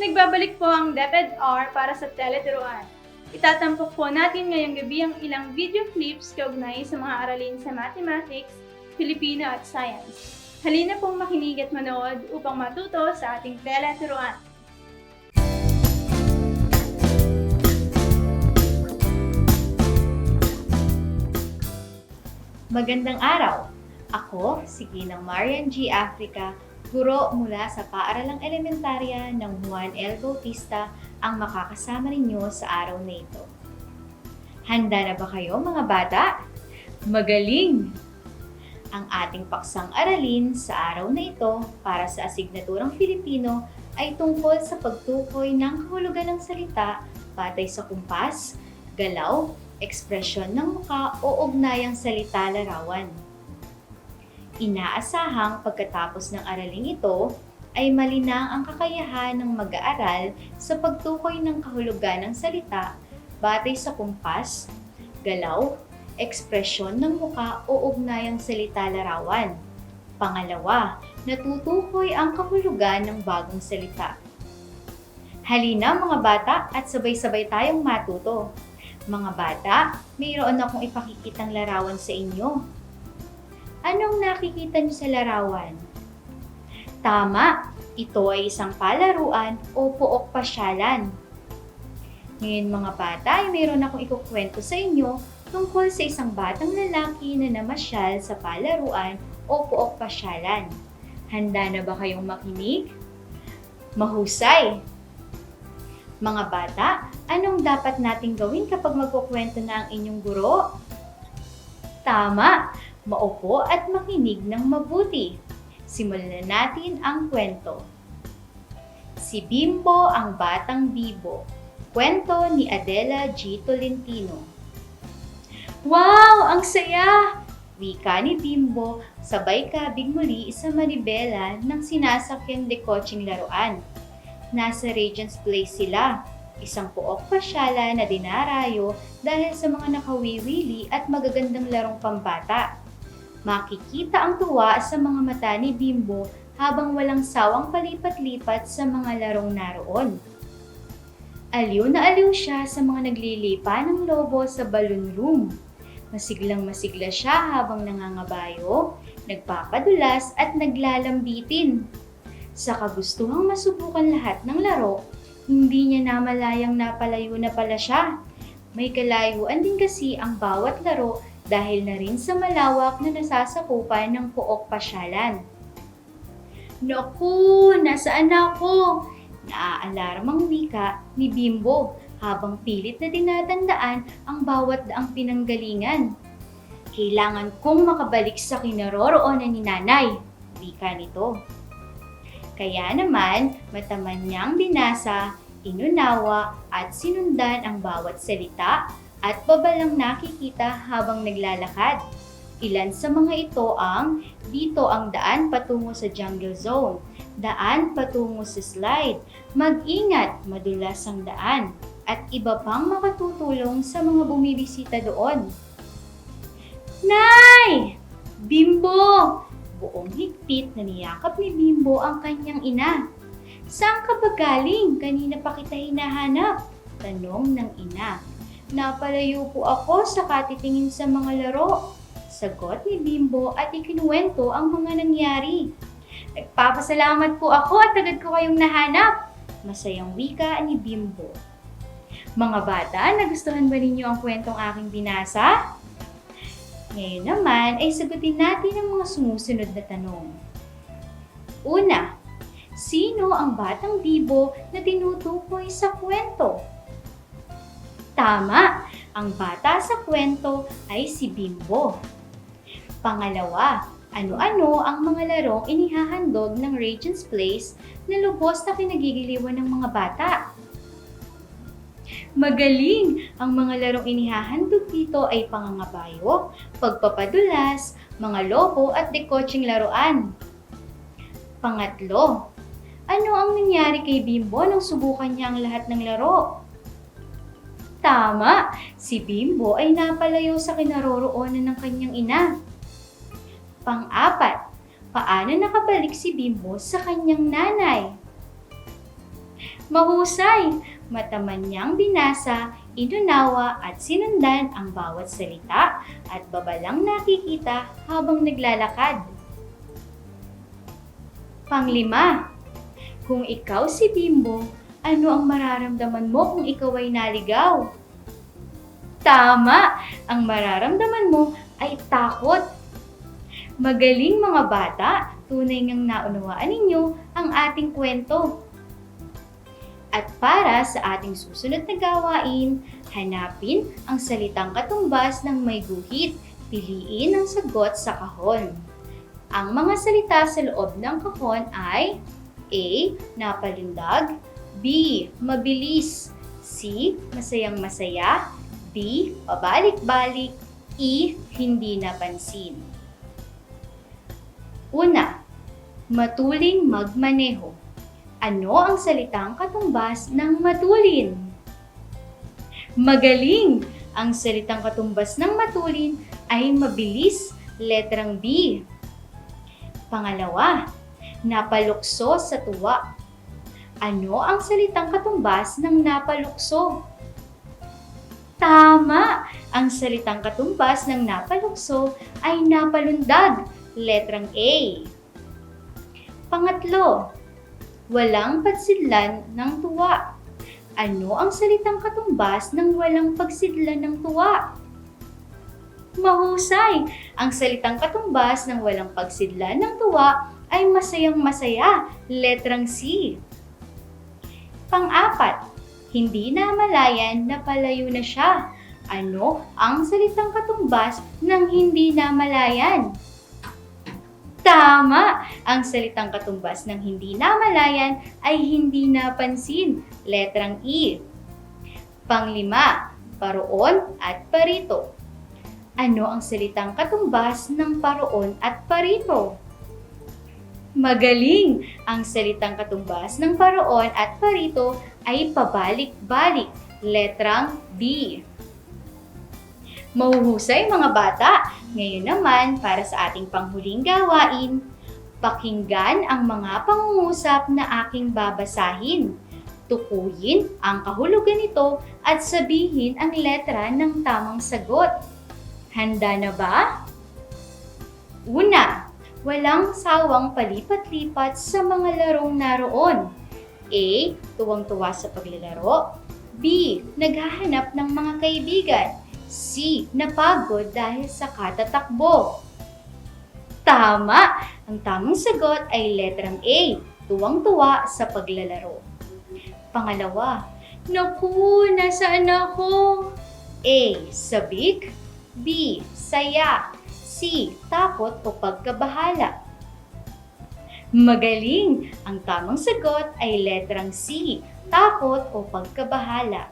Nagbabalik po ang DepEd Hour para sa Tele Turuan. Itatampok po natin ngayong gabi ang ilang video clips kaugnay sa mga aralin sa Mathematics, Filipino at Science. Halina pong makinig at manood upang matuto sa ating Tele Turuan. Magandang araw! Ako, si Ginang Marian G. Africa, guro mula sa Paaralang Elementarya ng Juan L. Bautista ang makakasama ninyo sa araw na ito. Handa na ba kayo mga bata? Magaling! Ang ating paksang aralin sa araw na ito para sa asignaturang Filipino ay tungkol sa pagtukoy ng kahulugan ng salita batay sa kumpas, galaw, ekspresyon ng muka o ugnayang salita larawan. Inaasahang pagkatapos ng araling ito ay malinang ang kakayahan ng mag-aaral sa pagtukoy ng kahulugan ng salita batay sa kumpas, galaw, ekspresyon ng muka o ugnayang salita larawan. Pangalawa, natutukoy ang kahulugan ng bagong salita. Halina mga bata at sabay-sabay tayong matuto. Mga bata, mayroon akong ipakikitang larawan sa inyo. Anong nakikita niyo sa larawan? Tama, ito ay isang palaruan o pook pasyalan. Ngayon mga bata, ay mayroon akong ikukwento sa inyo tungkol sa isang batang lalaki na namasyal sa palaruan o pook pasyalan. Handa na ba kayong makinig? Mahusay! Mga bata, anong dapat nating gawin kapag magkukwento na ang inyong guro? Tama! Maupo at makinig ng mabuti. Simulan na natin ang kwento. Si Bimbo ang Batang Bibo. Kwento ni Adela G. Tolentino. Wow! Ang saya! Wika ni Bimbo, sabay kabig muli sa manibela ng sinasakyang dekotseng laruan. Nasa Regent's Place sila, isang pook pasyala na dinarayo dahil sa mga nakawiwili at magagandang larong pambata. Makikita ang tuwa sa mga mata ni Bimbo habang walang sawang palipat-lipat sa mga larong naroon. Aliw na aliw siya sa mga naglilipa ng lobo sa balloon room. Masiglang masigla siya habang nangangabayo, nagpapadulas at naglalambitin. Sa kagustuhang masubukan lahat ng laro, hindi niya namalayang napalayo na pala siya. May kalayuan din kasi ang bawat laro dahil na rin sa malawak na nasasakupan ng pook pasyalan. Naku! Nasaan ako? Naaalarmang wika ni Bimbo habang pilit na dinadandaan ang bawat daang pinanggalingan. Kailangan kong makabalik sa kinaroroonan ni nanay, wika nito. Kaya naman, mataman niyang binasa, inunawa at sinundan ang bawat salita at babalang nakikita habang naglalakad. Ilan sa mga ito ang dito ang daan patungo sa jungle zone, daan patungo sa slide, mag-ingat, madulas ang daan, at iba pang makatutulong sa mga bumibisita doon. Nay! Bimbo! Buong higpit na niyakap ni Bimbo ang kanyang ina. Saan ka ba galing? Kanina pa kita hinahanap? Tanong ng ina. Napalayo po ako sa katitingin sa mga laro. Sagot ni Bimbo at ikinuwento ang mga nangyari. Nagpapasalamat po ako at agad ko kayong nahanap. Masayang wika ni Bimbo. Mga bata, nagustuhan ba ninyo ang kwentong aking binasa? Ngayon naman ay sagutin natin ang mga sumusunod na tanong. Una, sino ang batang bibo na tinutukoy sa kwento? Tama, ang bata sa kwento ay si Bimbo. Pangalawa, ano-ano ang mga larong inihahandog ng Regent's Place na lubos na kinagigiliwan ng mga bata? Magaling! Ang mga larong inihahandog dito ay pangangabayo, pagpapadulas, mga lobo at dekotseng laruan. Pangatlo, ano ang nangyari kay Bimbo nang subukan niya ang lahat ng laro? Tama! Si Bimbo ay napalayo sa kinaroroonan ng kanyang ina. Pang-apat, paano nakabalik si Bimbo sa kanyang nanay? Mahusay! Mataman niyang binasa, inunawa at sinundan ang bawat salita at babalang nakikita habang naglalakad. Panglima, kung ikaw si Bimbo, ano ang mararamdaman mo kung ikaw ay naligaw? Tama! Ang mararamdaman mo ay takot. Magaling mga bata, tunay ngang naunawaan ninyo ang ating kwento. At para sa ating susunod na gawain, hanapin ang salitang katumbas ng may guhit. Piliin ang sagot sa kahon. Ang mga salita sa loob ng kahon ay A. Napalindag, B. Mabilis, C. Masayang masaya, D. Pabalik-balik, E. Hindi napansin. Una, matuling magmaneho. Ano ang salitang katumbas ng matulin? Magaling! Ang salitang katumbas ng matulin ay mabilis, letrang B. Pangalawa, napalukso sa tuwa. Ano ang salitang katumbas ng napalukso? Tama! Ang salitang katumbas ng napalukso ay napalundag, letrang A. Pangatlo, walang pagsidlan ng tuwa. Ano ang salitang katumbas ng walang pagsidlan ng tuwa? Mahusay! Ang salitang katumbas ng walang pagsidlan ng tuwa ay masayang masaya, letrang C. Pang-apat, hindi namalayan na palayo na siya. Ano ang salitang katumbas ng hindi namalayan? Tama! Ang salitang katumbas ng hindi namalayan ay hindi napansin, letrang E. Panglima, paroon at parito. Ano ang salitang katumbas ng paroon at parito? Magaling! Ang salitang katumbas ng paroon at parito ay pabalik-balik, letrang D. Mahuhusay mga bata! Ngayon naman, para sa ating panghuling gawain, pakinggan ang mga pangungusap na aking babasahin. Tukuyin ang kahulugan nito at sabihin ang letra ng tamang sagot. Handa na ba? Una, walang sawang palipat-lipat sa mga larong naroon. A. Tuwang-tuwa sa paglalaro. B. Naghahanap ng mga kaibigan. C. Napagod dahil sa katatakbo. Tama! Ang tamang sagot ay letrang A. Tuwang-tuwa sa paglalaro. Pangalawa, naku, nasaan ako? A. Sabik. B. Saya. C. Takot o pagkabahala. Magaling! Ang tamang sagot ay letrang C. Takot o pagkabahala.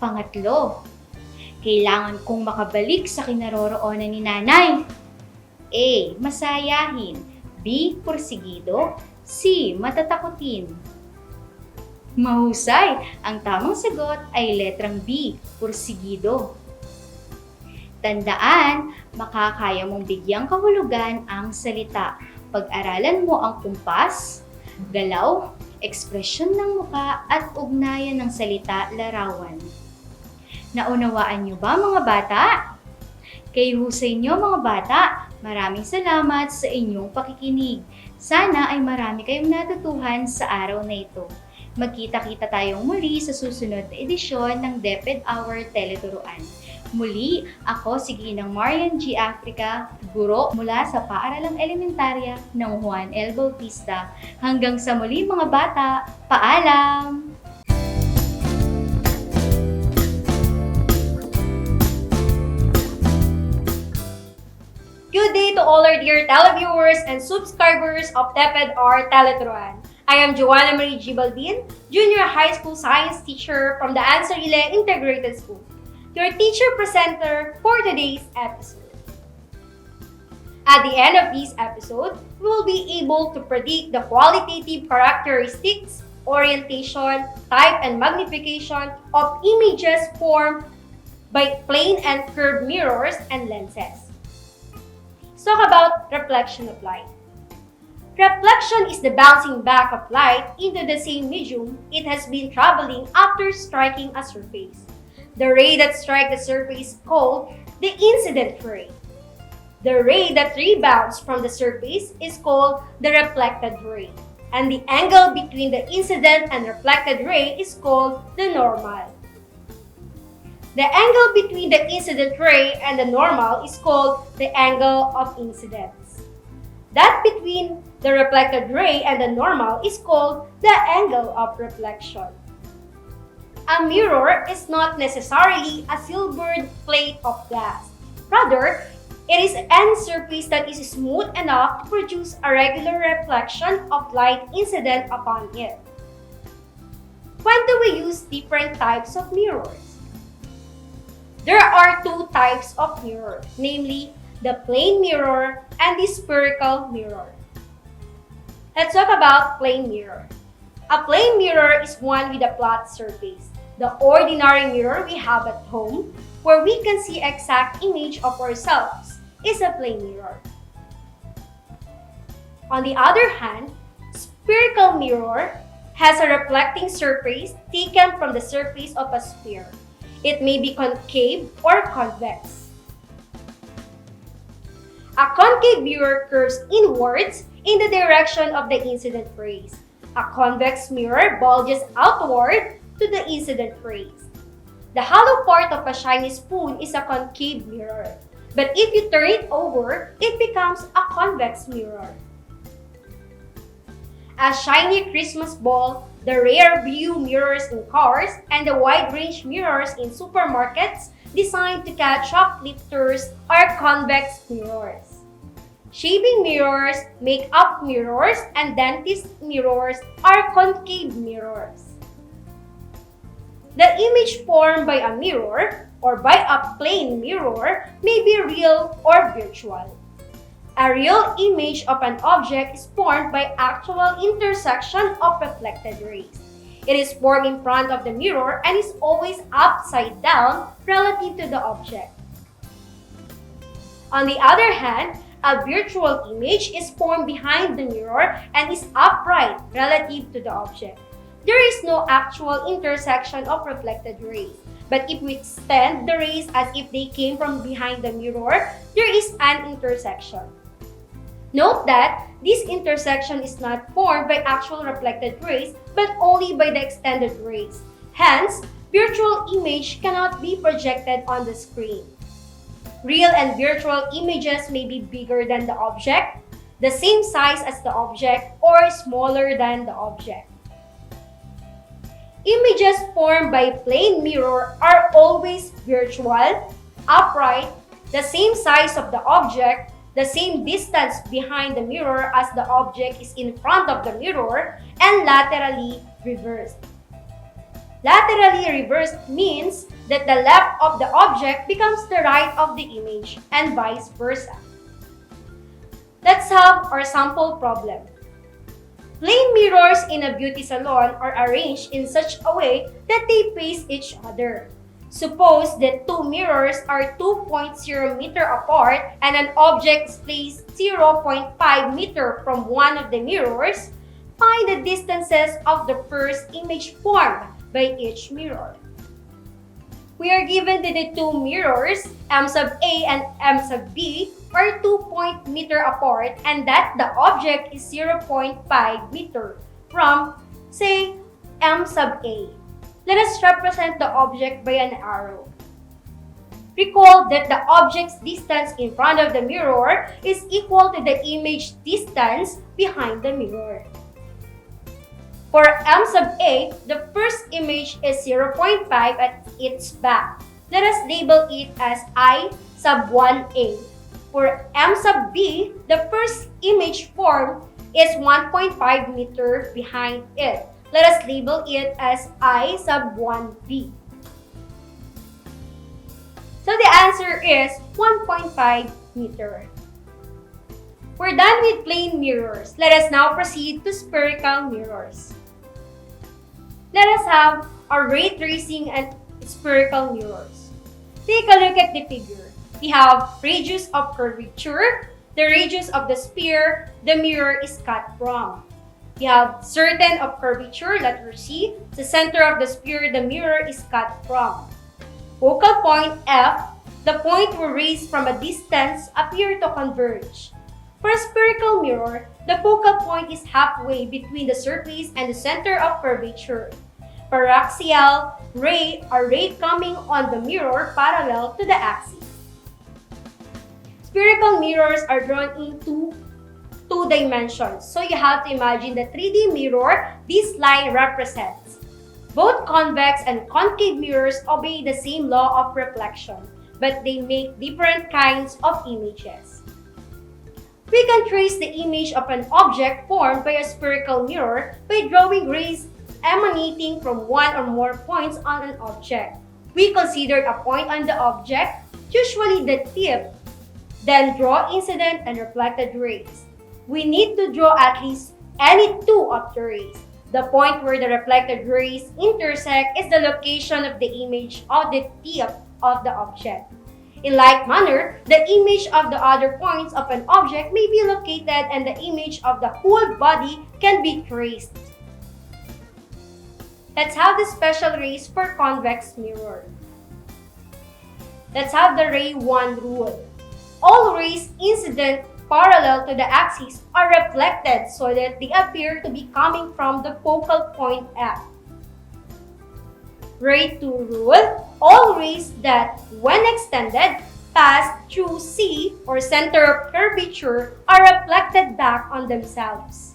Pangatlo, kailangan kong makabalik sa kinaroroonan ni nanay. A. Masayahin. B. Porsigido. C. Matatakotin. Mahusay! Ang tamang sagot ay letrang B. Porsigido. Tandaan, makakaya mong bigyang kahulugan ang salita. Pag-aralan mo ang kumpas, galaw, ekspresyon ng muka at ugnayan ng salita larawan. Naunawaan niyo ba mga bata? Kay husay niyo mga bata, maraming salamat sa inyong pakikinig. Sana ay marami kayong natutuhan sa araw na ito. Magkita-kita tayong muli sa susunod na edisyon ng DepEd Hour Tele Turuan. Muli, ako si Ginang Marian G. Africa, guro mula sa Paaralang Elementarya ng Juan L. Bautista. Hanggang sa muli mga bata, paalam! Good day to all our dear televiewers and subscribers of DepEd Tele Turuan. I am Joanna Marie G. Balbin, Junior High School Science Teacher from the Answer Ile Integrated School, your teacher presenter for today's episode. At the end of this episode, we will be able to predict the qualitative characteristics, orientation, type, and magnification of images formed by plane and curved mirrors and lenses. Let's talk about reflection of light. Reflection reflection is the bouncing back of light into the same medium it has been traveling after striking a surface. The ray that strikes the surface is called the incident ray. The ray that rebounds from the surface is called the reflected ray. And the angle between the incident and reflected ray is called the normal. The angle between the incident ray and the normal is called the angle of incidence. That between the reflected ray and the normal is called the angle of reflection. A mirror is not necessarily a silvered plate of glass. Rather, it is any surface that is smooth enough to produce a regular reflection of light incident upon it. When do we use different types of mirrors? There are two types of mirror, namely the plane mirror and the spherical mirror. Let's talk about plane mirror. A plane mirror is one with a flat surface. The ordinary mirror we have at home, where we can see exact image of ourselves, is a plane mirror. On the other hand, spherical mirror has a reflecting surface taken from the surface of a sphere. It may be concave or convex. A concave mirror curves inwards in the direction of the incident rays. A convex mirror bulges outward to the incident rays. The hollow part of a shiny spoon is a concave mirror, but if you turn it over, it becomes a convex mirror. A shiny Christmas ball, the rear view mirrors in cars, and the wide range mirrors in supermarkets designed to catch shoplifters are convex mirrors. Shaving mirrors, makeup mirrors, and dentist mirrors are concave mirrors. The image formed by a mirror or by a plane mirror may be real or virtual. A real image of an object is formed by actual intersection of reflected rays. It is formed in front of the mirror and is always upside down relative to the object. On the other hand, a virtual image is formed behind the mirror and is upright relative to the object. There is no actual intersection of reflected rays. But if we extend the rays as if they came from behind the mirror, there is an intersection. Note that this intersection is not formed by actual reflected rays, but only by the extended rays. Hence, virtual image cannot be projected on the screen. Real and virtual images may be bigger than the object, the same size as the object, or smaller than the object. Images formed by plane mirror are always virtual, upright, the same size of the object, the same distance behind the mirror as the object is in front of the mirror, and laterally reversed. Laterally reversed means that the left of the object becomes the right of the image, and vice versa. Let's have our sample problem. Plane mirrors in a beauty salon are arranged in such a way that they face each other. Suppose that two mirrors are 2.0 meter apart and an object is placed 0.5 meter from one of the mirrors. Find the distances of the first image formed by each mirror. We are given that the two mirrors, M sub A and M sub B, are 2 meter apart and that the object is 0.5 meter from, say, M sub A. Let us represent the object by an arrow. Recall that the object's distance in front of the mirror is equal to the image distance behind the mirror. For M sub A, the first image is 0.5 at its back. Let us label it as I sub 1A. For M sub B, the first image formed is 1.5 meter behind it. Let us label it as I sub 1B. So the answer is 1.5 meter. We're done with plane mirrors. Let us now proceed to spherical mirrors. Let us have our ray tracing and spherical mirrors. Take a look at the figure. We have radius of curvature, the radius of the sphere the mirror is cut from. We have certain of curvature, letter C, the center of the sphere the mirror is cut from. Focal point F, the point where rays from a distance appear to converge. For a spherical mirror, the focal point is halfway between the surface and the center of curvature. Paraxial ray, a ray coming on the mirror parallel to the axis. Spherical mirrors are drawn into two dimensions. So you have to imagine the 3D mirror this line represents. Both convex and concave mirrors obey the same law of reflection, but they make different kinds of images. We can trace the image of an object formed by a spherical mirror by drawing rays emanating from one or more points on an object. We consider a point on the object, usually the tip, then draw incident and reflected rays. We need to draw at least any two of the rays. The point where the reflected rays intersect is the location of the image of the tip of the object. In like manner, the image of the other points of an object may be located and the image of the whole body can be traced. Let's have the special rays for convex mirror. Let's have the ray 1 rule. All rays incident parallel to the axis are reflected so that they appear to be coming from the focal point F. Ray 2 rule. All rays that, when extended, pass through C or center of curvature are reflected back on themselves.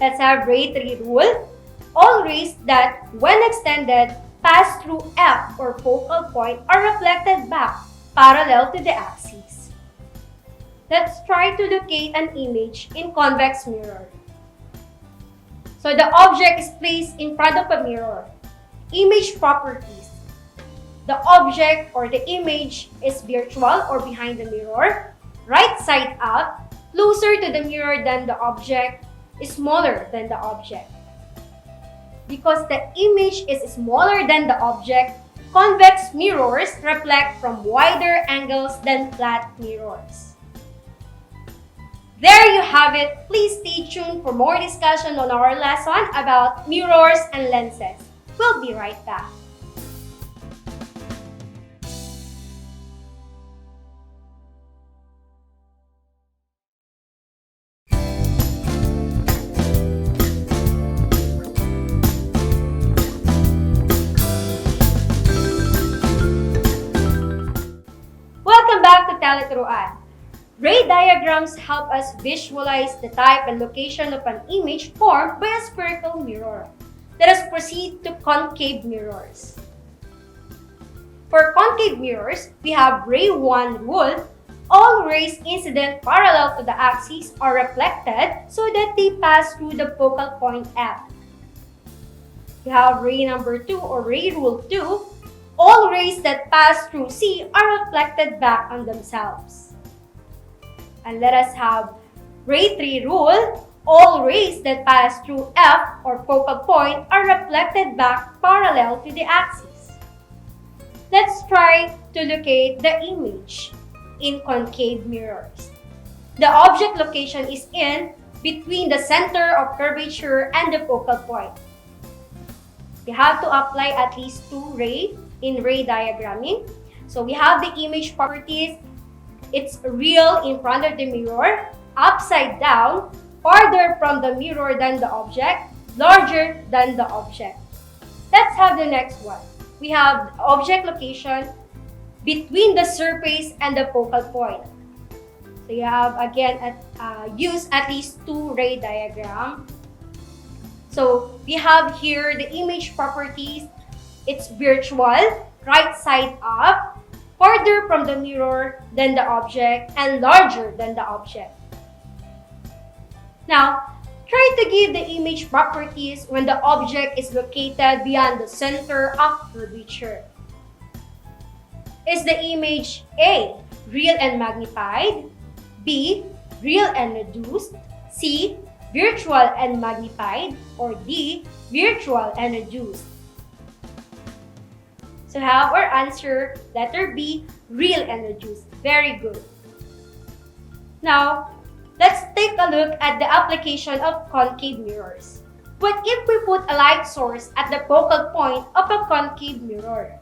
Let's have ray 3 rule. All rays that, when extended, pass through F or focal point are reflected back parallel to the axis. Let's try to locate an image in convex mirror. So the object is placed in front of a mirror. Image properties. The object or the image is virtual or behind the mirror, right side up, closer to the mirror than the object, smaller than the object. Because the image is smaller than the object, convex mirrors reflect from wider angles than flat mirrors. There you have it. Please stay tuned for more discussion on our lesson about mirrors and lenses. We'll be right back. Welcome back to Tele Turuan. Ray diagrams help us visualize the type and location of an image formed by a spherical mirror. Let us proceed to concave mirrors. For concave mirrors, we have ray 1 rule. All rays incident parallel to the axis are reflected so that they pass through the focal point F. We have ray number 2 or ray rule 2. All rays that pass through C are reflected back on themselves. And let us have ray 3 rule. All rays that pass through F or focal point are reflected back parallel to the axis. Let's try to locate the image in concave mirrors. The object location is in between the center of curvature and the focal point. We have to apply at least 2 rays in ray diagramming. So we have the image properties. It's real in front of the mirror, upside down, farther from the mirror than the object, larger than the object. Let's have the next one. We have the object location between the surface and the focal point. So you have again use at least 2 ray diagram. So we have here the image properties. It's virtual, right side up, farther from the mirror than the object, and larger than the object. Now, try to give the image properties when the object is located beyond the center of curvature. Is the image A, real and magnified, B, real and reduced, C, virtual and magnified, or D, virtual and reduced? So have our answer, letter B, real and reduced. Very good. Now, let's take a look at the application of concave mirrors. What if we put a light source at the focal point of a concave mirror?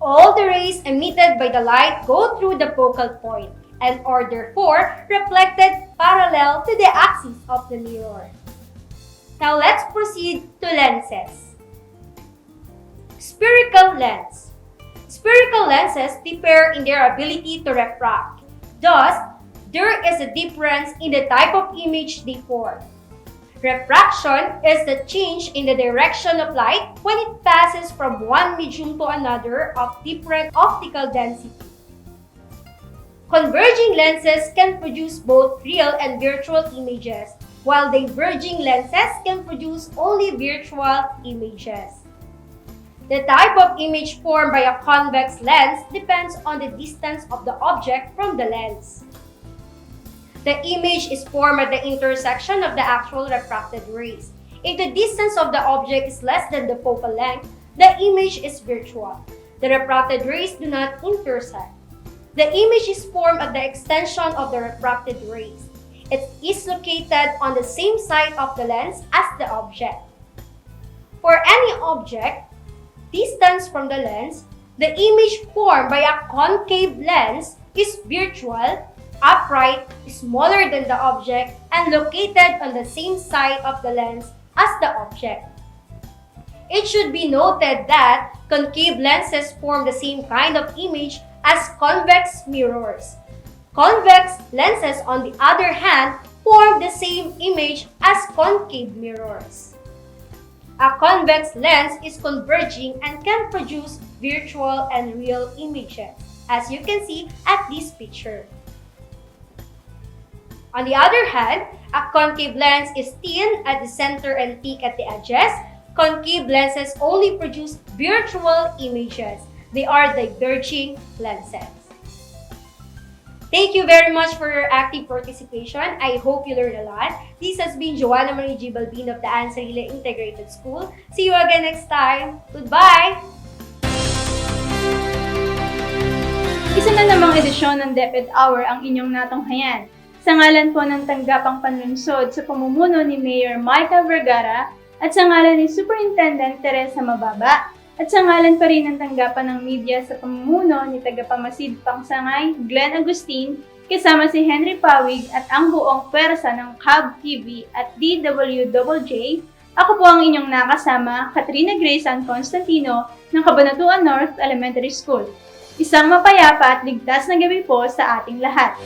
All the rays emitted by the light go through the focal point and are therefore reflected parallel to the axis of the mirror. Now let's proceed to lenses. Spherical lens. Spherical lenses differ in their ability to refract. Thus, there is a difference in the type of image they form. Refraction is the change in the direction of light when it passes from one medium to another of different optical density. Converging lenses can produce both real and virtual images, while diverging lenses can produce only virtual images. The type of image formed by a convex lens depends on the distance of the object from the lens. The image is formed at the intersection of the actual refracted rays. If the distance of the object is less than the focal length, the image is virtual. The refracted rays do not intersect. The image is formed at the extension of the refracted rays. It is located on the same side of the lens as the object. For any object, distance from the lens, the image formed by a concave lens is virtual, upright, smaller than the object, and located on the same side of the lens as the object. It should be noted that concave lenses form the same kind of image as convex mirrors. Convex lenses, on the other hand, form the same image as concave mirrors. A convex lens is converging and can produce virtual and real images, as you can see at this picture. On the other hand, a concave lens is thin at the center and thick at the edges. Concave lenses only produce virtual images. They are diverging lenses. Thank you very much for your active participation. I hope you learned a lot. This has been Joanna Marie G. Balbin of the Ansarile Integrated School. See you again next time. Goodbye! Isa na namang edisyon ng DepEd Hour ang inyong natunghayan. Sa ngalan po ng tanggapang panlunsod sa pamumuno ni Mayor Micah Vergara at sa ngalan ni Superintendent Teresa Mababa at sa ngalan pa rin ng tanggapan ng media sa pamumuno ni Tagapamasid Pangsangay Glenn Agustin kasama si Henry Pawig at ang buong pwersa ng CAB TV at DWJJ, ako po ang inyong nakasama, Katrina Grace San Constantino ng Cabanatuan North Elementary School. Isang mapayapa at ligtas na gabi po sa ating lahat.